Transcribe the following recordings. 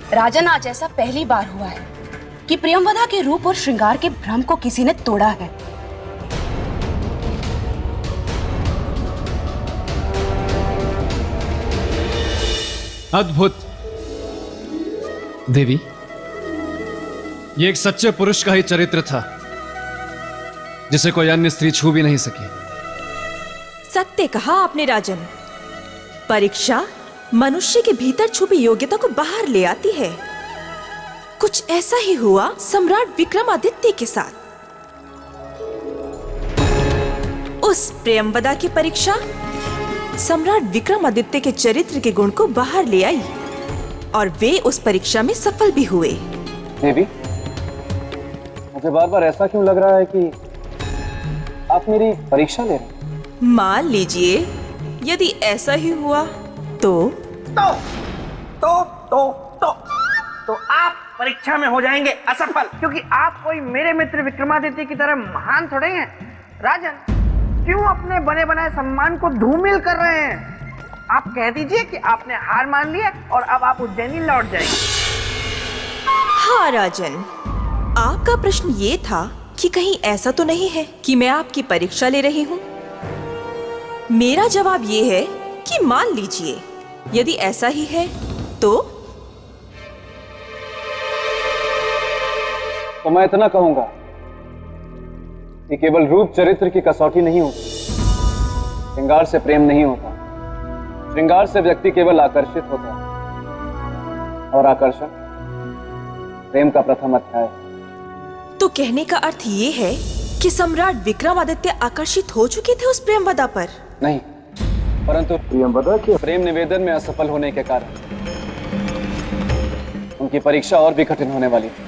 राजन, आज ऐसा पहली बार हुआ है कि प्रियंवदा के रूप और श्रृंगार के भ्रम को किसी ने तोड़ा है। अद्भुत देवी, ये एक सच्चे पुरुष का ही चरित्र था जिसे कोई अन्य स्त्री छू भी नहीं सकी। सत्य कहा आपने राजन। परीक्षा मनुष्य के भीतर छुपी योग्यता को बाहर ले आती है। कुछ ऐसा ही हुआ सम्राट विक्रमादित्य के साथ। उस प्रियंवदा की परीक्षा सम्राट विक्रमादित्य के चरित्र के गुण को बाहर ले आई और वे उस परीक्षा में सफल भी हुए। देवी, मुझे बार बार ऐसा क्यों लग रहा है कि आप मेरी परीक्षा ले रहे हैं? मान लीजिए यदि ऐसा ही हुआ तो आप परीक्षा में हो जाएंगे असफल, क्योंकि आप कोई मेरे मित्र विक्रमादित्य की तरह महान थोड़े हैं। राजन, क्यों अपने बने बनाए सम्मान को धूमिल कर रहे हैं? आप कह दीजिए कि आपने हार मान लिया और अब आप उज्जैनी लौट जाएंगे। हाँ राजन, आपका प्रश्न ये था कि कहीं ऐसा तो नहीं है कि मैं आपकी परीक्षा ले रही हूँ। मेरा जवाब ये है कि मान लीजिए यदि ऐसा ही है तो मैं इतना कहूंगा कि केवल रूप चरित्र की कसौटी नहीं होती, श्रृंगार से प्रेम नहीं होता। श्रृंगार से व्यक्ति केवल आकर्षित होता है और आकर्षण प्रेम का प्रथम अध्याय है। तो कहने का अर्थ ये है कि सम्राट विक्रमादित्य आकर्षित हो चुके थे उस प्रेमवदा पर? नहीं, परंतु प्रियंवदा के प्रेम निवेदन में असफल होने के कारण उनकी परीक्षा और भी कठिन होने वाली थी,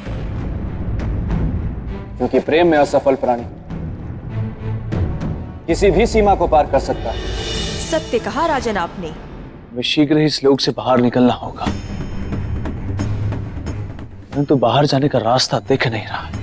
क्योंकि प्रेम में असफल प्राणी किसी भी सीमा को पार कर सकता है। सत्य कहा राजन आपने। हमें शीघ्र ही इस लोक से बाहर निकलना होगा, परंतु बाहर जाने का रास्ता दिख नहीं रहा है।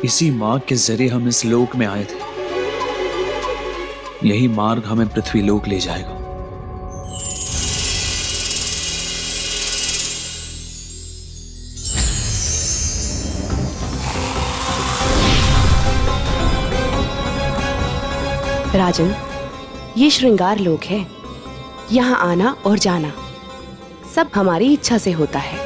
इसी मार्ग के जरिए हम इस लोक में आए थे। यही मार्ग हमें पृथ्वी लोक ले जाएगा। राजन, ये श्रृंगार लोक है। यहाँ आना और जाना सब हमारी इच्छा से होता है।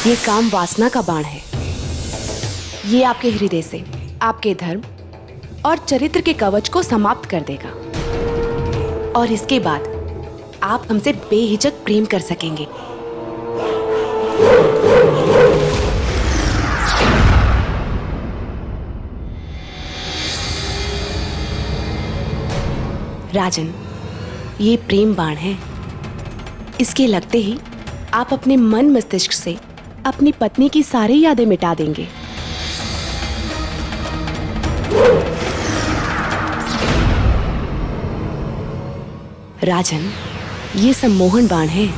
ये काम वासना का बाण है। ये आपके हृदय से आपके धर्म और चरित्र के कवच को समाप्त कर देगा और इसके बाद आप हमसे बेहिचक प्रेम कर सकेंगे। राजन, ये प्रेम बाण है। इसके लगते ही आप अपने मन मस्तिष्क से अपनी पत्नी की सारी यादें मिटा देंगे। राजन, ये सम्मोहन बाण है।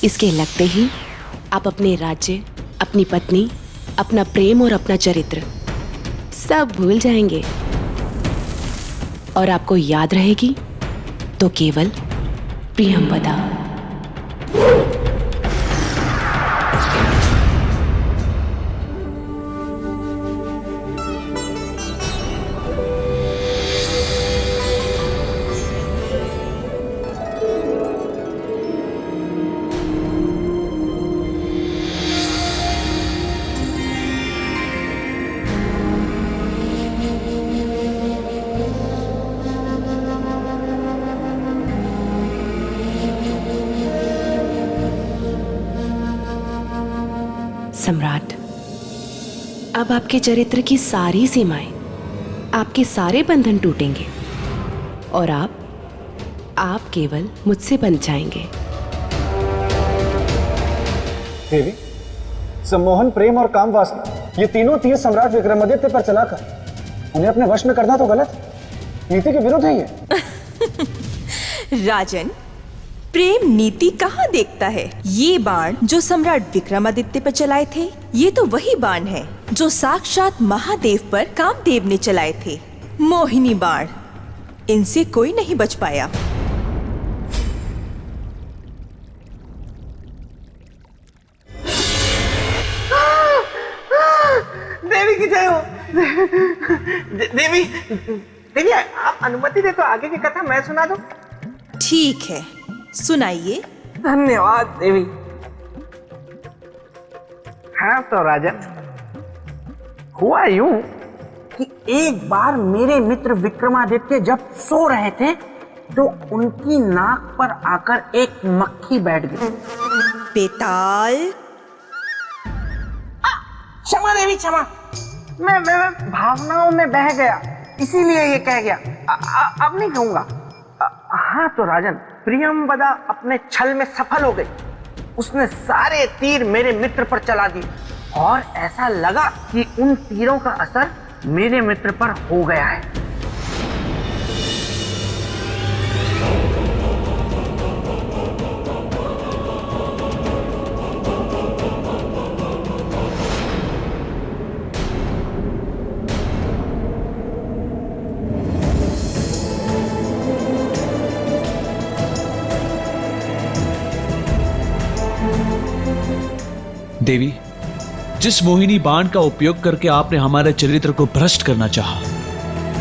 इसके लगते ही आप अपने राज्य, अपनी पत्नी, अपना प्रेम और अपना चरित्र सब भूल जाएंगे और आपको याद रहेगी तो केवल प्रियंवदा। सम्राट, अब आपके चरित्र की सारी सीमाएं, आपके सारे बंधन टूटेंगे और आप केवल मुझसे बंध जाएंगे। देवी, सम्मोहन, प्रेम और काम वासना ये तीनों तीर सम्राट विक्रमादित्य पर चलाकर उन्हें अपने वश में करना तो गलत है, नीति के विरुद्ध है ये। राजन, प्रेम नीति कहाँ देखता है? ये बाण जो सम्राट विक्रमादित्य पर चलाए थे, ये तो वही बाण है जो साक्षात महादेव पर कामदेव ने चलाए थे। मोहिनी बाण, इनसे कोई नहीं बच पाया। देवी की जय हो। देवी देवी, आप अनुमति दे तो आगे की कथा मैं सुना दूं? ठीक है, सुनाइए। धन्यवाद देवी। हाँ तो राजन, हुआ यूं कि एक बार मेरे मित्र विक्रमादित्य जब सो रहे थे तो उनकी नाक पर आकर एक मक्खी बैठ गई। बेताल, क्षमा देवी क्षमा, मैं भावनाओं में बह गया, इसीलिए ये कह गया। अब नहीं कहूंगा। हाँ तो राजन, प्रियंवदा अपने छल में सफल हो गई। उसने सारे तीर मेरे मित्र पर चला दिए और ऐसा लगा कि उन तीरों का असर मेरे मित्र पर हो गया है। देवी, जिस मोहिनी बाण का उपयोग करके आपने हमारे चरित्र को भ्रष्ट करना चाहा,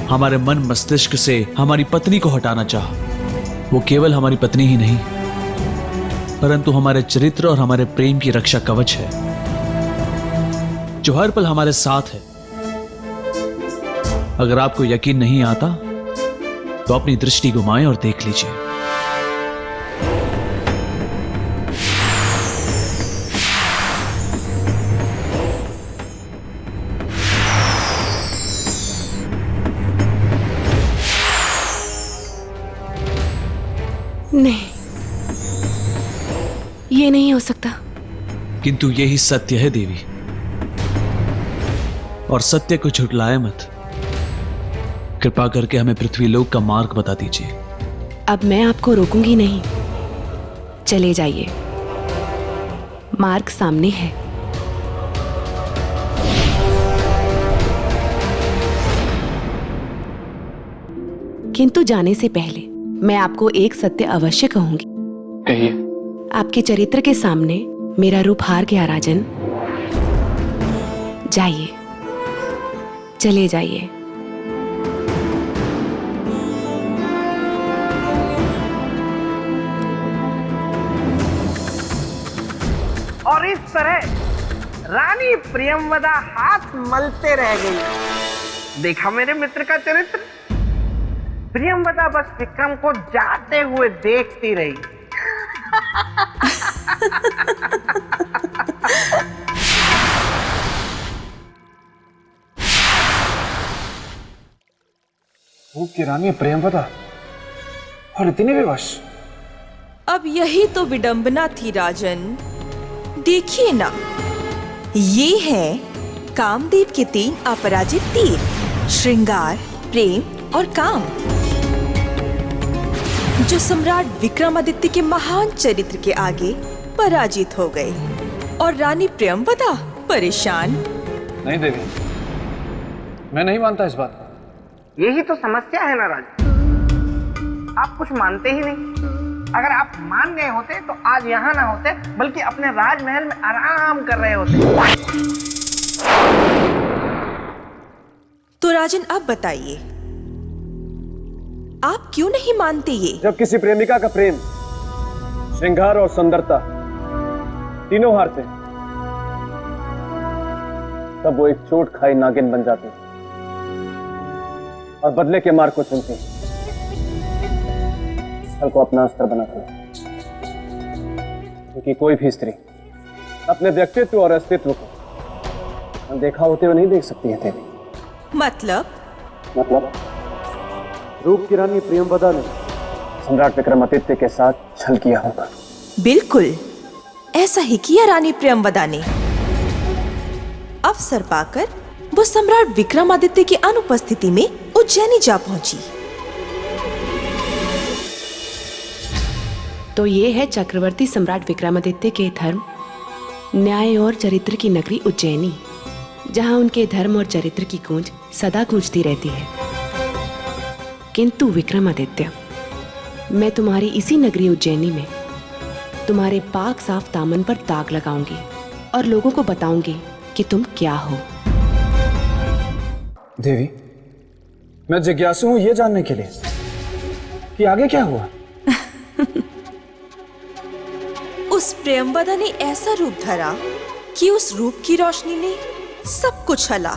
हमारे मन मस्तिष्क से हमारी पत्नी को हटाना चाहा, वो केवल हमारी पत्नी ही नहीं परंतु हमारे चरित्र और हमारे प्रेम की रक्षा कवच है, जो हर पल हमारे साथ है। अगर आपको यकीन नहीं आता तो अपनी दृष्टि घुमाएं और देख लीजिए। नहीं, ये नहीं हो सकता। किंतु यही सत्य है देवी, और सत्य को झुठलाए मत। कृपा करके हमें पृथ्वीलोक का मार्ग बता दीजिए। अब मैं आपको रोकूंगी नहीं, चले जाइए, मार्ग सामने है। किंतु जाने से पहले मैं आपको एक सत्य अवश्य कहूंगी। कहिए। आपके चरित्र के सामने मेरा रूप हार गया राजन। जाइए, चले जाइए। और इस तरह रानी प्रियंवदा हाथ मलते रह गई। देखा मेरे मित्र का चरित्र? प्रियंवदा बस विक्रम को जाते हुए देखती रही। रूप की रानी प्रियंवदा और इतनी विवश। अब यही तो विडंबना थी राजन। देखिए ना, ये है कामदेव के 3 अपराजित तीर, श्रृंगार, प्रेम और काम, जो सम्राट विक्रमादित्य के महान चरित्र के आगे पराजित हो गए। और रानी प्रियंवदा परेशान। नहीं देवी, मैं नहीं मानता इस बात को। यही तो समस्या है ना राजा, आप कुछ मानते ही नहीं। अगर आप मान गए होते तो आज यहाँ ना होते, बल्कि अपने राजमहल में आराम कर रहे होते। तो राजन, अब बताइए, आप क्यों नहीं मानते ये? जब किसी प्रेमिका का प्रेम, श्रृंगार और सुंदरता तीनों हारते हैं, तब वो एक चोट खाई नागिन बन जाती है और बदले के मार्ग को चुनती है, छल को अपना अस्त्र बनाती है। क्योंकि कोई भी स्त्री अपने व्यक्तित्व और अस्तित्व को अनदेखा होते हुए नहीं देख सकती है देवी। मतलब रूप की रानी प्रियंवदा ने सम्राट विक्रमादित्य के साथ छल किया होगा। बिल्कुल ऐसा ही किया रानी प्रियंवदा ने। अवसर पाकर वो सम्राट विक्रमादित्य की अनुपस्थिति में उज्जैनी जा पहुंची। तो ये है चक्रवर्ती सम्राट विक्रमादित्य के धर्म, न्याय और चरित्र की नगरी उज्जैनी, जहां उनके धर्म और चरित्र की गूंज सदा गूंजती रहती है। किंतु विक्रमादित्य, मैं तुम्हारी इसी नगरी उज्जैनी में तुम्हारे पाक साफ दामन पर दाग लगाऊंगी और लोगों को बताऊंगी कि तुम क्या हो। देवी, मैं जिज्ञासु हूं ये जानने के लिए कि आगे क्या हुआ। उस प्रियंवदा ने ऐसा रूप धरा कि उस रूप की रोशनी ने सब कुछ हला।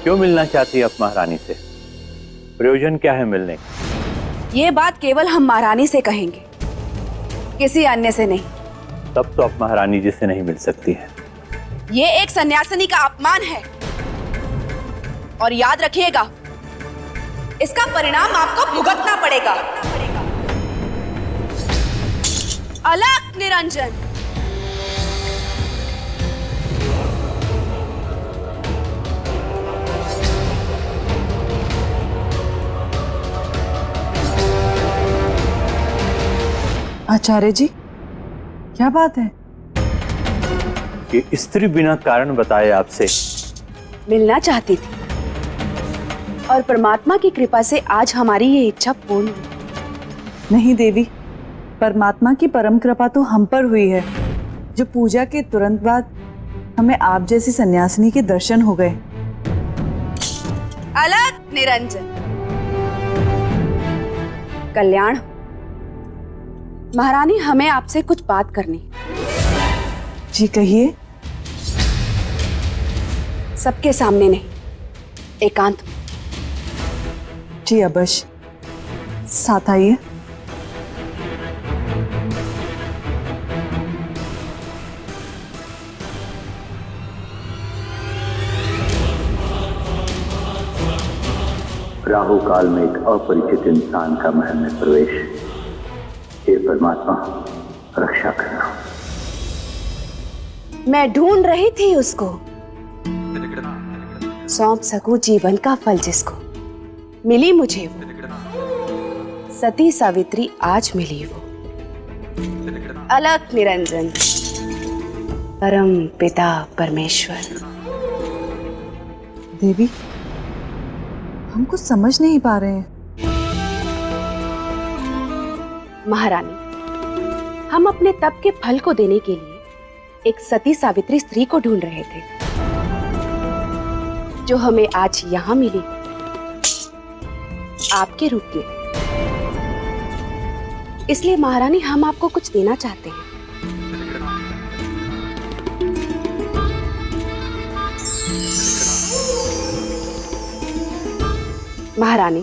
क्यों मिलना चाहती है आप महारानी से? प्रयोजन क्या है मिलने का? ये बात केवल हम महारानी से कहेंगे, किसी अन्य से नहीं। तब तो आप महारानी जी से नहीं मिल सकती हैं। ये एक सन्यासिनी का अपमान है और याद रखिएगा, इसका परिणाम आपको भुगतना पड़ेगा। अलग निरंजन। आचार्य जी, क्या बात है? ये स्त्री बिना कारण बताए आपसे मिलना चाहती थी और परमात्मा की कृपा से आज हमारी ये इच्छा पूर्ण हुई। नहीं देवी, परमात्मा की परम कृपा तो हम पर हुई है, जो पूजा के तुरंत बाद हमें आप जैसी सन्यासिनी के दर्शन हो गए। अलग निरंजन। कल्याण, महारानी हमें आपसे कुछ बात करनी। जी कहिए। सबके सामने नहीं, एकांत में। जी अवश्य, साथ आइए। राहु काल में एक अपरिचित इंसान का महल में प्रवेश। हे परमात्मा, रक्षा करना। मैं ढूंढ रही थी उसको, सौंप सकूं जीवन का फल जिसको। मिली मुझे वो, सती सावित्री आज मिली वो। अलग निरंजन, परम पिता परमेश्वर। देवी, हम कुछ समझ नहीं पा रहे हैं। महारानी, हम अपने तप के फल को देने के लिए एक सती सावित्री स्त्री को ढूंढ रहे थे, जो हमें आज यहां मिली आपके रूप में। इसलिए महारानी, हम आपको कुछ देना चाहते हैं। महारानी,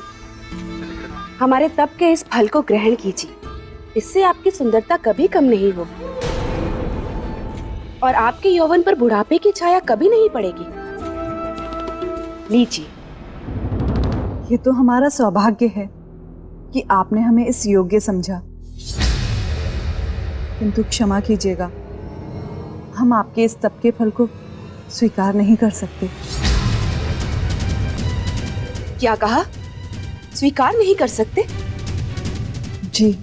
हमारे तप के इस फल को ग्रहण कीजिए। इससे आपकी सुंदरता कभी कम नहीं होगी और आपके यौवन पर बुढ़ापे की छाया कभी नहीं पड़ेगी। लीजिए। ये तो हमारा सौभाग्य है कि आपने हमें इस योग्य समझा, किंतु क्षमा कीजिएगा, हम आपके इस तप के फल को स्वीकार नहीं कर सकते। क्या कहा? स्वीकार नहीं कर सकते? जी।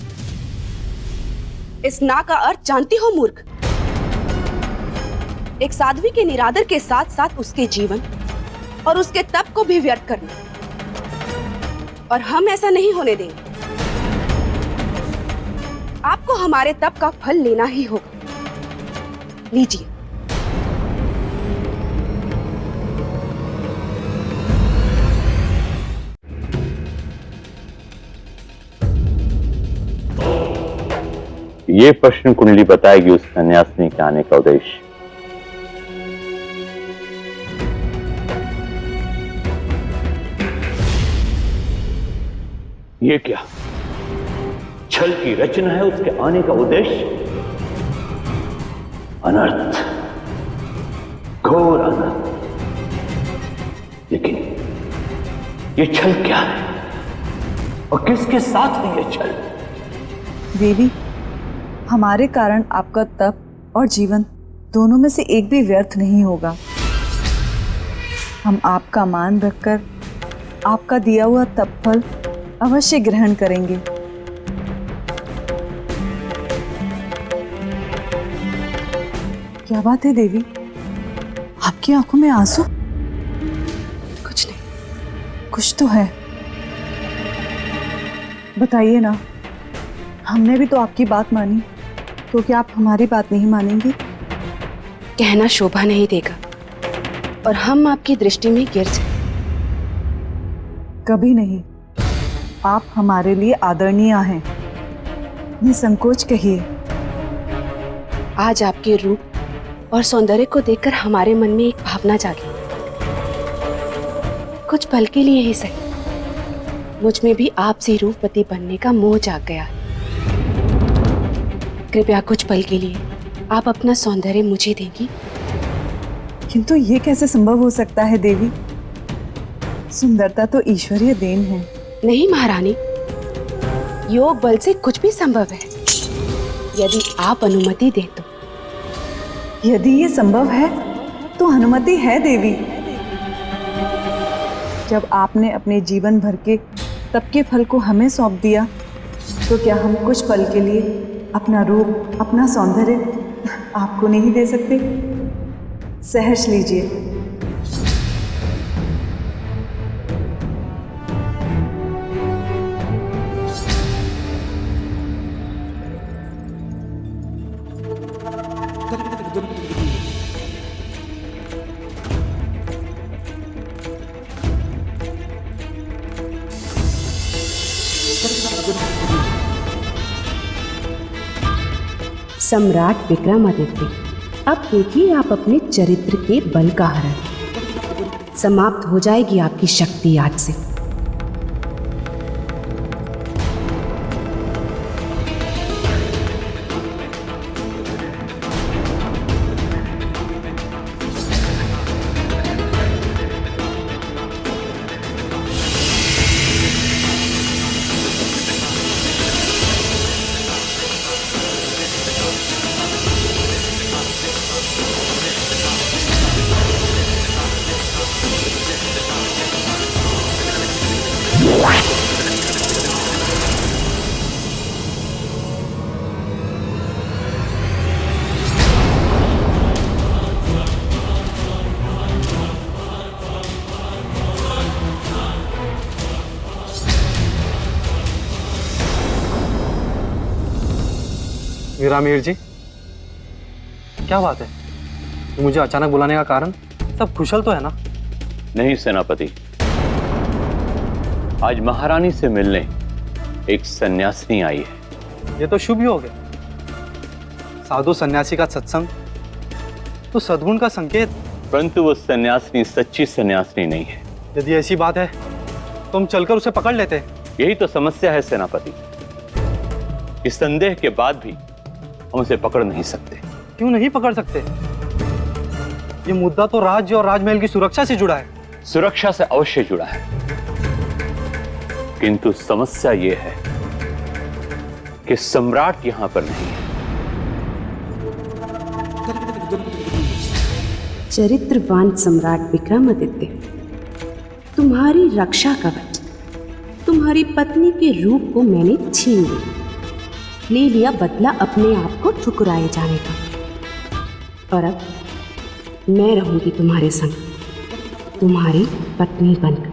इस ना का अर्थ जानती हो मूर्ख? एक साध्वी के निरादर के साथ साथ उसके जीवन और उसके तप को भी व्यर्थ करना, और हम ऐसा नहीं होने देंगे। आपको हमारे तप का फल लेना ही होगा। लीजिए। ये प्रश्न कुंडली बताएगी उस सन्यासिनी के आने का उद्देश्य। ये क्या छल की रचना है? उसके आने का उद्देश्य अनर्थ, घोर अनर्थ। लेकिन ये छल क्या है? और किसके साथ है ये छल? देवी, हमारे कारण आपका तप और जीवन दोनों में से एक भी व्यर्थ नहीं होगा। हम आपका मान रखकर आपका दिया हुआ तप फल अवश्य ग्रहण करेंगे। क्या बात है देवी, आपकी आंखों में आंसू? कुछ नहीं। कुछ तो है, बताइए ना। हमने भी तो आपकी बात मानी, तो क्या आप हमारी बात नहीं मानेंगे? कहना शोभा नहीं देगा और हम आपकी दृष्टि में गिर जाए। कभी नहीं। आप हमारे लिए आदरणीय हैं, निसंकोच कहिए। आज आपके रूप और सौंदर्य को देखकर हमारे मन में एक भावना जागी। कुछ पल के लिए ही सही, मुझ में भी आपसे रूपवती बनने का मोह जाग गया। कृपया कुछ पल के लिए आप अपना सौंदर्य मुझे देंगी? किंतु ये कैसे संभव हो सकता है देवी? सुंदरता तो ईश्वरीय देन है। नहीं महारानी, योग बल से कुछ भी संभव है, यदि आप अनुमति दें तो। यदि ये संभव है तो अनुमति है देवी। जब आपने अपने जीवन भर के तप के फल को हमें सौंप दिया, तो क्या हम कुछ पल के लिए अपना रूप, अपना सौंदर्य आपको नहीं दे सकते? सहर्ष लीजिए। सम्राट विक्रमादित्य, अब देखिए आप अपने चरित्र के बल का हरण। समाप्त हो जाएगी आपकी शक्ति आज से। वीरामीर जी, क्या बात है? मुझे अचानक बुलाने का कारण? सब कुशल तो है ना? नहीं सेनापति, आज महारानी से मिलने एक सन्यासिनी आई है। ये तो शुभ ही हो गया। साधु सन्यासी का सत्संग तो सद्गुण का संकेत। परंतु वो सन्यासिनी सच्ची सन्यासिनी नहीं है। यदि ऐसी बात है तो हम चलकर उसे पकड़ लेते हैं। यही तो समस्या है सेनापति, इस संदेह के बाद भी हम उसे पकड़ नहीं सकते। क्यों नहीं पकड़ सकते? ये मुद्दा तो राज्य और राजमहल की सुरक्षा से जुड़ा है। सुरक्षा से अवश्य जुड़ा है, किंतु समस्या ये है कि सम्राट यहां पर नहीं है। चरित्रवान सम्राट विक्रमादित्य, तुम्हारी रक्षा कवच, तुम्हारी पत्नी के रूप को मैंने छीन लिया, ले लिया बदला अपने आप को ठुकराए जाने का। और अब मैं रहूंगी तुम्हारे संग, तुम्हारी पत्नी बनकर।